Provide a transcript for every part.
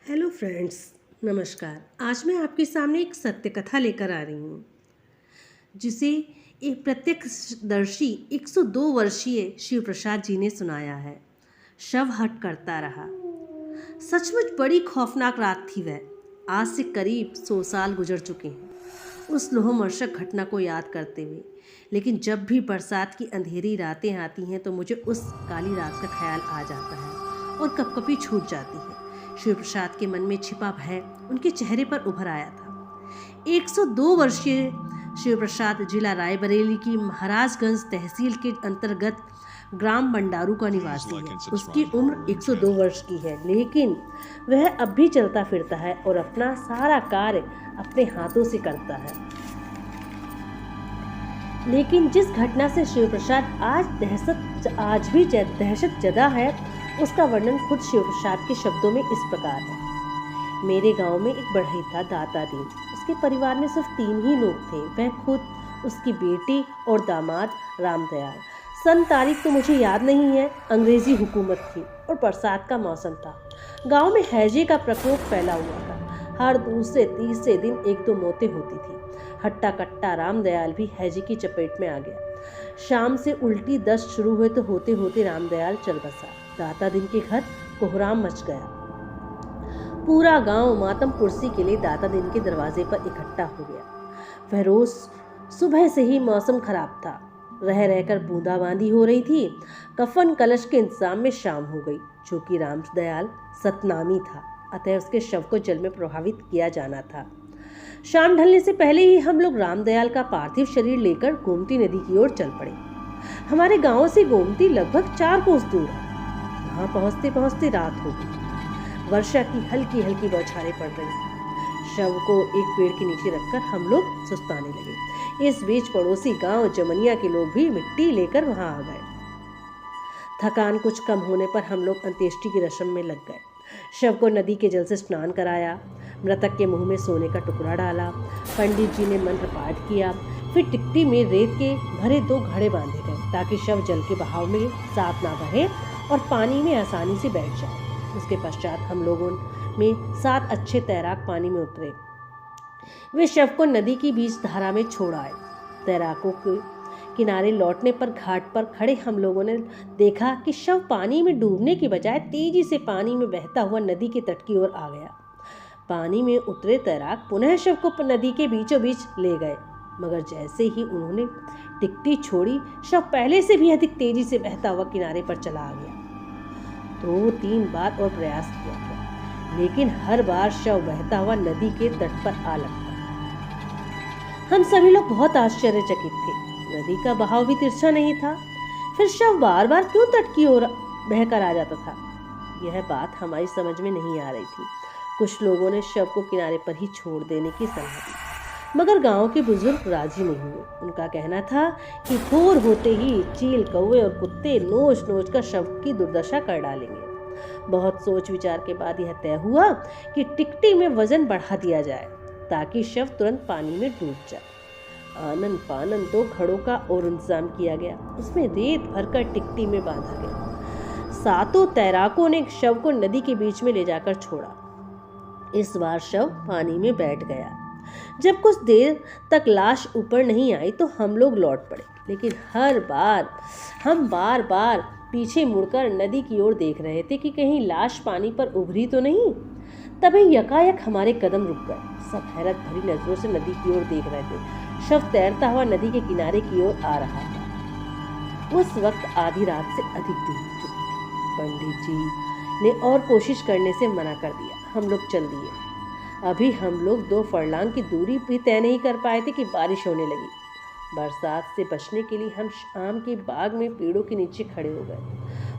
Hello friends, नमस्कार। आज मैं आपके सामने एक सत्य कथा लेकर आ रही हूँ जिसे एक प्रत्यक्षदर्शी 102 वर्षीय शिव प्रसाद जी ने सुनाया है। शव हट करता रहा। सचमुच बड़ी खौफनाक रात थी वह। आज से करीब 100 साल गुजर चुके हैं उस लोमहर्षक घटना को याद करते हुए। लेकिन जब भी बरसात की अंधेरी रातें आती हैं तो मुझे उस काली रात का ख्याल आ जाता है और कपकपी छूट जाती है। शिव प्रसाद के मन में छिपा भय उनके चेहरे पर उभर आया था। 102 वर्षीय शिव प्रसाद जिला रायबरेली की महाराजगंज तहसील के अंतर्गत ग्राम बंडारू का निवासी है। उसकी उम्र 102 वर्ष की है, लेकिन वह अब भी चलता फिरता है और अपना सारा कार्य अपने हाथों से करता है। लेकिन जिस घटना से शिव प्रसाद आज भी दहशत जदा है, उसका वर्णन खुद शिव प्रसाद के शब्दों में इस प्रकार है। मेरे गांव में एक बढ़ई था, दाता दीन। उसके परिवार में सिर्फ 3 ही लोग थे, वह खुद, उसकी बेटी और दामाद रामदयाल। सन तारीख तो मुझे याद नहीं है। अंग्रेजी हुकूमत थी और बरसात का मौसम था। गांव में हैजे का प्रकोप फैला हुआ था। हर दूसरे तीसरे दिन 1-2 मौतें होती थी। हट्टा कट्टा रामदयाल भी हैजे की चपेट में आ गया। शाम से उल्टी दस्त शुरू हुए तो होते होते रामदयाल चल बसा। दाता दिन के घर कोहराम मच गया। पूरा गांव मातम कुर्सी के लिए दाता दिन के दरवाजे पर इकट्ठा हो गया। वह रोज सुबह से ही मौसम खराब था। रह रहकर बूंदाबांदी हो रही थी। कफन कलश के इंतजाम में शाम हो गई। चूंकि रामदयाल सतनामी था, अतः उसके शव को जल में प्रभावित किया जाना था। शाम ढलने से पहले ही हम लोग रामदयाल का पार्थिव शरीर लेकर गोमती नदी की ओर चल पड़े। हमारे गांव से गोमती लगभग 4 कोस दूर है। वहां पहुंचते पहुंचते रात हो गई। वर्षा की हल्की हल्की बौछारें पड़ रही। शव को एक पेड़ के नीचे रखकर हम लोग सुस्ताने लगे। इस बीच पड़ोसी गांव जमनिया के लोग भी मिट्टी लेकर वहां आ गए। थकान कुछ कम होने पर हम लोग अंत्येष्टि की रस्म में लग गए। शव को नदी के जल से स्नान कराया। मृतक के मुंह में सोने का टुकड़ा डाला। पंडित जी ने मंत्र पाठ किया। फिर टिकटी में रेत के भरे 2 घड़े बांधे गए ताकि शव जल के बहाव में साफ ना बहे और पानी में आसानी से बैठ जाए। उसके पश्चात हम लोगों में 7 अच्छे तैराक पानी में उतरे। वे शव को नदी की बीच धारा में छोड़ आए। तैराकों के किनारे लौटने पर घाट पर खड़े हम लोगों ने देखा कि शव पानी में डूबने की बजाय तेजी से पानी में बहता हुआ नदी के तट की ओर आ गया। पानी में उतरे तैराक पुनः शव को नदी के बीचों बीच ले गए, मगर जैसे ही उन्होंने टिकटी छोड़ी, शव पहले से भी अधिक तेजी से बहता हुआ किनारे पर चला आ गया। 2-3 बार और प्रयास किया गया, लेकिन हर बार शव बहता हुआ नदी के तट पर आ लगता। हम सभी लोग बहुत आश्चर्यचकित थे। नदी का बहाव भी तिरछा नहीं था, फिर शव बार बार क्यों तट की ओर बहकर आ जाता था? यह बात हमारी समझ में नहीं आ रही थी। कुछ लोगों ने शव को किनारे पर ही छोड़ देने की सलाह दी, मगर गांव के बुजुर्ग राजी नहीं हुए। उनका कहना था कि भोर होते ही चील, कौवे और कुत्ते नोच नोच कर शव की दुर्दशा कर डालेंगे। बहुत सोच विचार के बाद यह तय हुआ कि टिकटी में वजन बढ़ा दिया जाए ताकि शव तुरंत पानी में डूब जाए। आनन फानन 2 घड़ों का और इंतजाम किया गया। उसमें रेत भरकर टिकटी में बांधा गया। 7 तैराकों ने शव को नदी के बीच में ले जाकर छोड़ा। इस बार शव पानी में बैठ गया। जब कुछ देर तक लाश ऊपर नहीं आई तो हम लोग लौट पड़े, लेकिन हम बार बार पीछे मुड़कर नदी की ओर देख रहे थे कि कहीं लाश पानी पर उभरी तो नहीं। तभी यकायक हमारे कदम रुक गए। सब हैरत भरी नजरों से नदी की ओर देख रहे थे। शव तैरता हुआ नदी के किनारे की ओर आ रहा था। उस वक्त आधी रात से अधिक बीत चुकी थी। पंडित जी ने और कोशिश करने से मना कर दिया। हम लोग चल दिए। अभी हम लोग 2 फरलांग की दूरी भी तय नहीं कर पाए थे कि बारिश होने लगी। बरसात से बचने के लिए हम आम के बाग में पेड़ों के नीचे खड़े हो गए।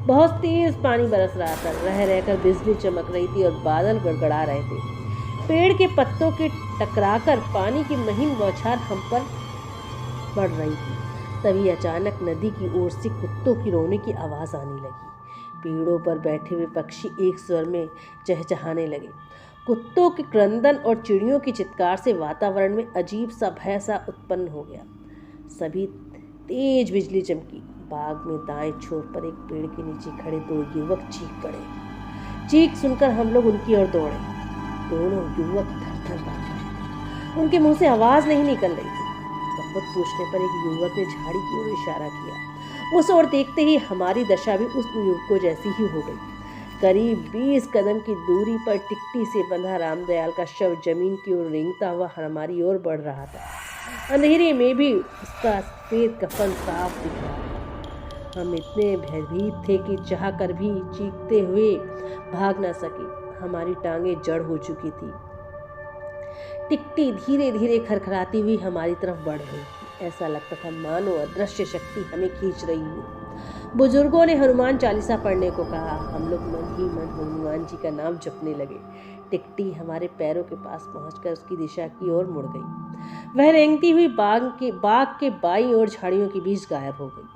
बहुत तेज पानी बरस रहा था। रह रहकर बिजली चमक रही थी और बादल गड़गड़ा रहे थे। पेड़ के पत्तों के टकराकर पानी की महीन बौछार हम पर पड़ रही थी। तभी अचानक नदी की ओर से कुत्तों की रोने की आवाज़ आने लगी। पेड़ों पर बैठे हुए पक्षी एक स्वर में चहचहाने लगे। कुत्तों के क्रंदन और चिड़ियों की चित्कार से वातावरण में अजीब सा भय सा उत्पन्न हो गया। सभी तेज बिजली चमकी। बाग में दाएं छोर पर एक पेड़ के नीचे खड़े 2 युवक चीख पड़े। चीख सुनकर हम लोग उनकी ओर दौड़े। दोनों युवक थर-थर काँप रहे थे। उनके मुंह से आवाज़ नहीं निकल रही थी। बहुत पूछने पर एक युवक ने झाड़ी की ओर इशारा किया। उस ओर देखते ही हमारी दशा भी उस युवकों जैसी ही हो गई। करीब 20 कदम की दूरी पर टिकटी से बंधा रामदयाल का शव जमीन की ओर रेंगता हुआ हमारी ओर बढ़ रहा था। अंधेरे में भी उसका सफेद कफन साफ दिख रहा था। हम इतने भयभीत थे कि चाह कर भी चीखते हुए भाग न सके। हमारी टांगें जड़ हो चुकी थी। टिकटी धीरे धीरे खरखराती हुई हमारी तरफ बढ़ रही थी। ऐसा लगता था मानो अदृश्य शक्ति हमें खींच रही हो। बुजुर्गों ने हनुमान चालीसा पढ़ने को कहा। हम लोग मन ही मन हनुमान जी का नाम जपने लगे। टिकटी हमारे पैरों के पास पहुंचकर उसकी दिशा की ओर मुड़ गई। वह रेंगती हुई बाग के बाईं ओर झाड़ियों के बीच गायब हो गई।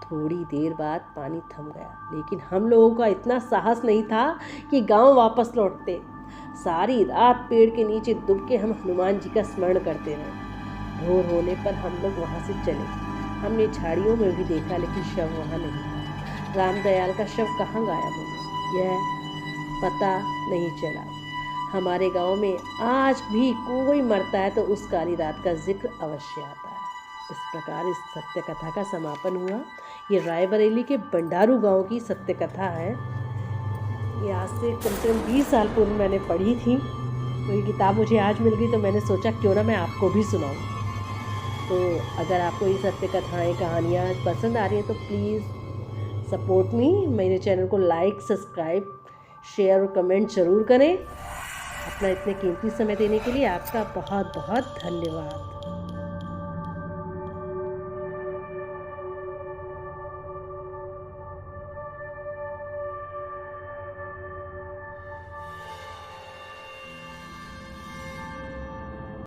थोड़ी देर बाद पानी थम गया, लेकिन हम लोगों का इतना साहस नहीं था कि गांव वापस लौटते। सारी रात पेड़ के नीचे दुब के हम हनुमान जी का स्मरण करते रहे। भोर होने पर हम लोग वहां से चले। हमने झाड़ियों में भी देखा, लेकिन शव वहां नहीं था। रामदयाल का शव कहाँ गायब हो गया, यह पता नहीं चला। हमारे गांव में आज भी कोई मरता है तो उस काली रात का जिक्र अवश्य आता है। इस प्रकार इस सत्य कथा का समापन हुआ। ये रायबरेली के बंडारू गांव की सत्य कथा है। ये आज से कम 20 साल पूर्व मैंने पढ़ी थी। तो ये किताब मुझे आज मिल गई, तो मैंने सोचा क्यों ना मैं आपको भी सुनाऊं। तो अगर आपको ये सत्य कथाएँ कहानियाँ पसंद आ रही हैं तो प्लीज़ सपोर्ट मी। मेरे चैनल को लाइक, सब्सक्राइब, शेयर और कमेंट ज़रूर करें। अपना इतने कीमती समय देने के लिए आपका बहुत बहुत धन्यवाद।